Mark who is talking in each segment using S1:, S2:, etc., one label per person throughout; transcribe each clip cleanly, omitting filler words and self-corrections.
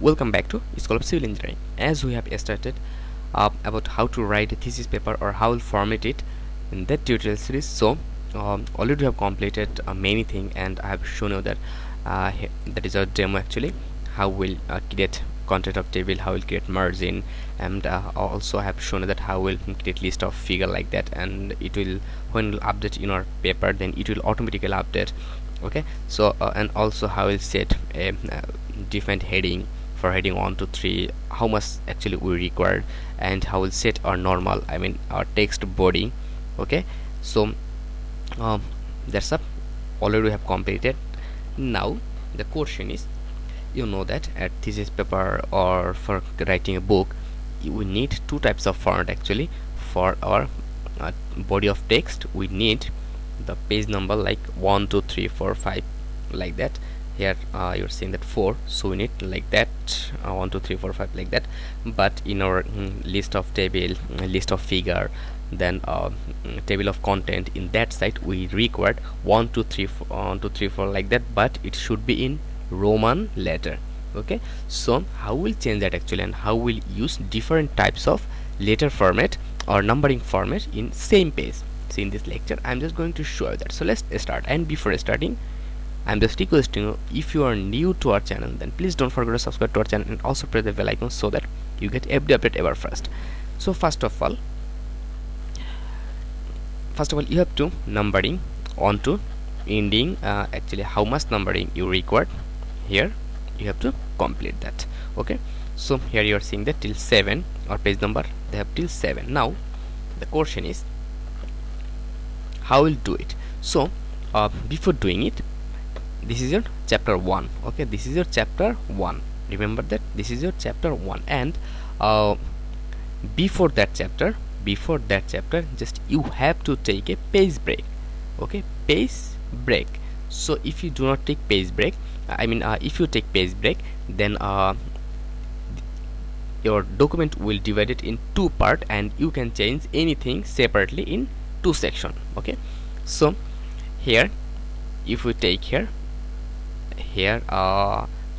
S1: Welcome back to School of Civil Engineering. As we have started about how to write a thesis paper or how to format it in that tutorial series, so already we have completed many things, and I have shown you that that is our demo actually. How we'll create content of table, how we'll create margin, and also I have shown you that how we'll create list of figure like that, and it will, when we'll update in our paper, then it will automatically update. Okay, so and also how we'll set a different heading for heading 1 to 3, how much actually we require, and how we'll set our normal, our text body. Okay, so that's up, already we have completed. Now the question is, you know that at thesis paper or for writing a book, we need two types of font actually. For our body of text, we need the page number like 1 2 3 4 5 like that. Here you're seeing that 4, so we need like that 1 2 3 4 5 like that. But in our list of table, list of figure, then table of content, in that side we required 1 2 3 4 1 2 3 4 like that, but it should be in Roman letter. Okay, so how we'll change that actually, and how we'll use different types of letter format or numbering format in same page. So in this lecture I'm just going to show you that. So let's start. And before starting, I'm just requesting you, if you are new to our channel, then please don't forget to subscribe to our channel and also press the bell icon so that you get every update ever first. So first of all you have to numbering on to ending, actually how much numbering you required. Here you have to complete that. Okay, so here you are seeing that till 7 or page number they have till 7. Now the question is how we'll do it. So before doing it, this is your chapter 1. Okay, this is your chapter 1. Remember that this is your chapter 1, and before that chapter, just you have to take a page break. Okay, page break. So if you do not take page break, if you take page break, then your document will divide it in two part, and you can change anything separately in two section. Okay, so here if we take here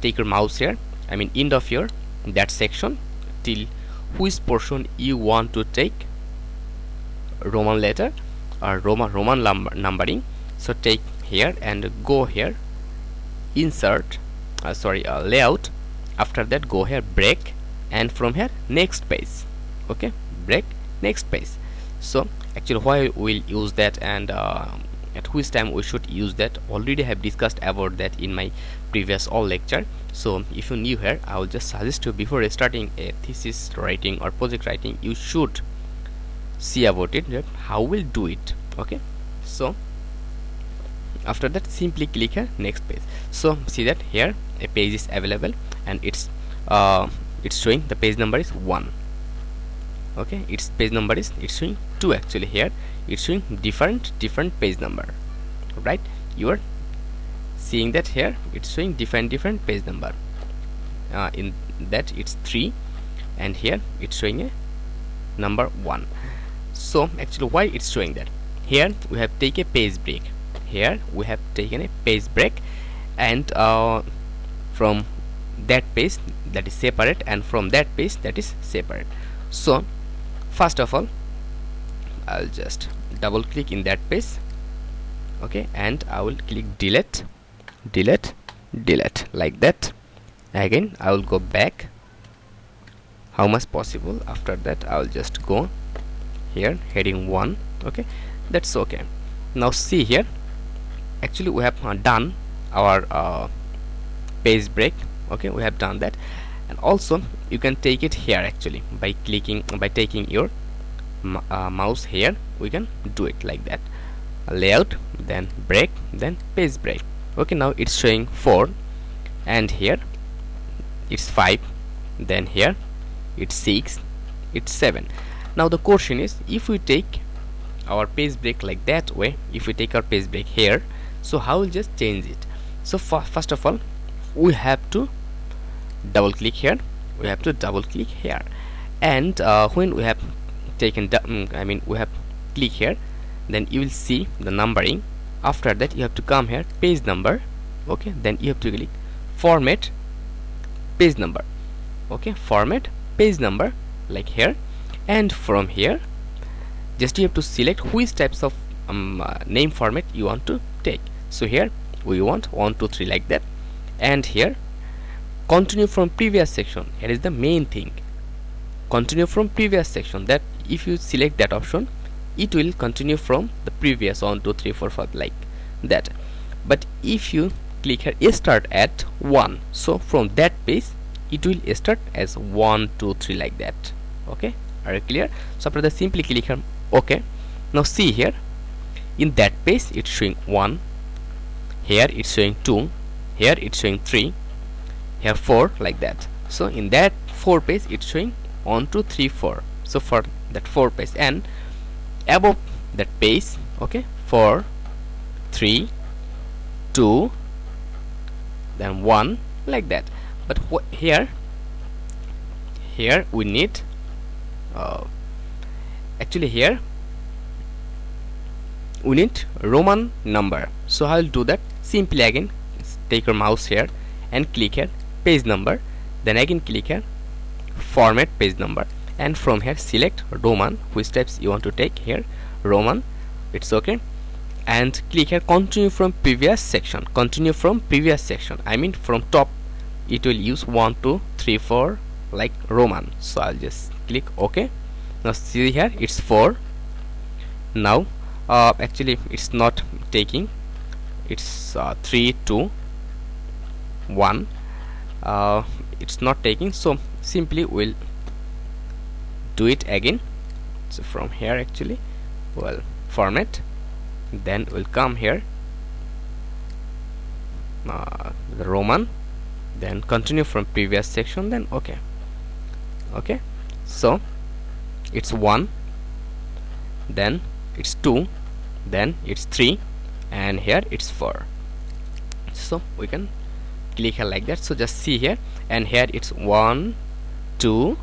S1: take your mouse here, end of your that section till which portion you want to take Roman letter or Roman numbering. So take here and go here, insert layout. After that go here break, and from here next page. Okay, break next page. So actually why we'll use that, and at which time we should use that, already have discussed about that in my previous all lecture. So if you're new here, I will just suggest you, before starting a thesis writing or project writing, you should see about it, that how we'll do it. Okay, so after that simply click here next page. So see that here a page is available, and it's showing the page number is 1. Okay, its page number is, it's showing 2 actually. Here it's showing different page number, right? You are seeing that here it's showing different page number. In that it's 3, and here it's showing a number 1. So actually why it's showing that, here we have taken a page break, here we have taken a page break, and from that page that is separate, and from that page that is separate. So first of all I'll just double click in that page. Okay, and I will click delete like that. Again I will go back how much possible. After that I will just go here heading 1. Okay, that's okay. Now see here, actually we have done our page break. Okay, we have done that, and also you can take it here actually by taking your mouse here. We can do it like that, layout, then break, then page break. Okay, now it's showing 4, and here it's 5, then here it's 6, it's 7. Now the question is, if we take our page break like that way, if we take our page break here, so how we'll just change it. So first of all we have to double click here, and when we have taken we have click here, then you will see the numbering. After that you have to come here page number. Okay, then you have to click format page number. okay, format page number like here, and from here just you have to select which types of name format you want to take. So here we want 1 2 3 like that, and here continue from previous section. Here is the main thing, continue from previous section, that if you select that option it will continue from the previous 1 2 3 4 5 like that. But if you click here start at 1, so from that page it will start as 1 2 3 like that. Okay, are you clear? So after that simply click here okay. Now see here, in that page it's showing 1, here it's showing 2, here it's showing 3, here 4 like that. So in that 4 page it's showing 1 2 3 4. So for that 4 page, and above that page, okay, 4 3 2 then 1 like that. But here we need actually here we need Roman number. So I'll do that. Simply again take your mouse here and click here page number, then again click here format page number, and from here select Roman, which types you want to take. Here Roman, it's okay, and click here continue from previous section. Continue from previous section, I mean from top it will use 1 2 3 4 like Roman. So I'll just click OK. Now see here it's 4. Now actually it's not taking, it's 3 2 1, it's not taking, so simply we'll do it again. So from here actually we'll format, then we'll come here the Roman, then continue from previous section, then okay. Okay, so it's 1, then it's 2, then it's 3, and here it's 4. So we can click here like that. So just see here, and here it's 1 2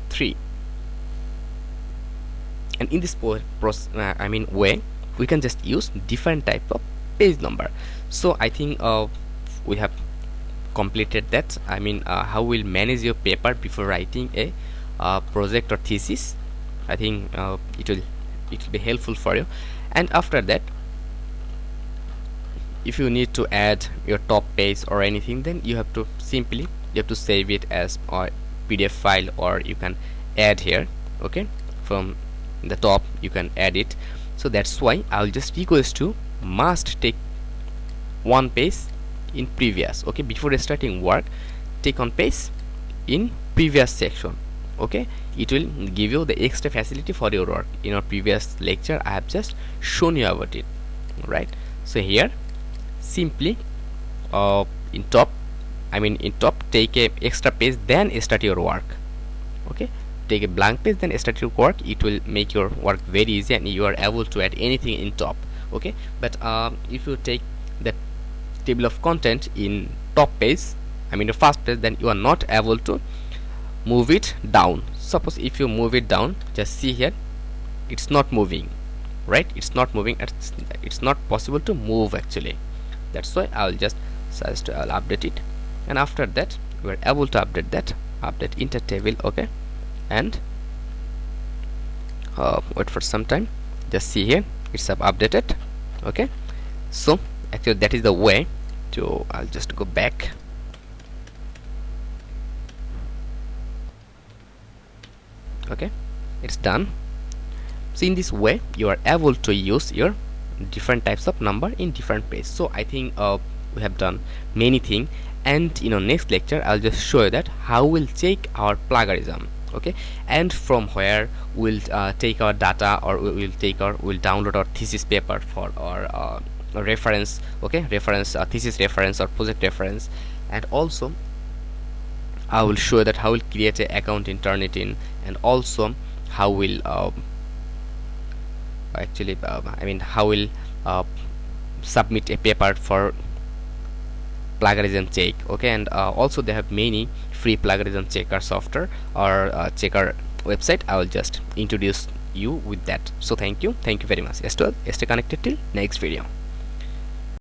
S1: 3, and in this way we can just use different type of page number. So I think we have completed that. I mean how we'll manage your paper before writing a project or thesis. I think it will be helpful for you. And after that, if you need to add your top page or anything, then you have to simply save it as a PDF file, or you can add here. Okay, from the top you can add it. So that's why I'll just request you must take one page in previous. Okay, before starting work, take one page in previous section. Okay, it will give you the extra facility for your work. In our previous lecture I have just shown you about it, right? So here simply in top take a extra page, then start your work. Okay, take a blank page, then start your work. It will make your work very easy and you are able to add anything in top. Okay, but if you take the table of content in top page, I mean the first page, then you are not able to move it down. Suppose if you move it down, just see here it's not moving, right? It's not moving. It's not possible to move actually. That's why I'll just suggest I'll update it, and after that we're able to update that, update inter table. Okay, and wait for some time. Just see here it's updated. Okay, so actually that is the way to, I'll just go back. Okay, it's done. So in this way you are able to use your different types of number in different pages. So I think we have done many things, and in our next lecture I'll just show you that how we'll check our plagiarism. Okay, and from where we'll take our data, or we'll download our thesis paper for our reference. Okay, reference, thesis reference or project reference, and also I will show you that how we'll create an account in Turnitin, and also how we'll how we'll submit a paper for plagiarism check. Okay, and also they have many free plagiarism checker software or checker website. I will just introduce you with that. So thank you very much. Stay connected till next video.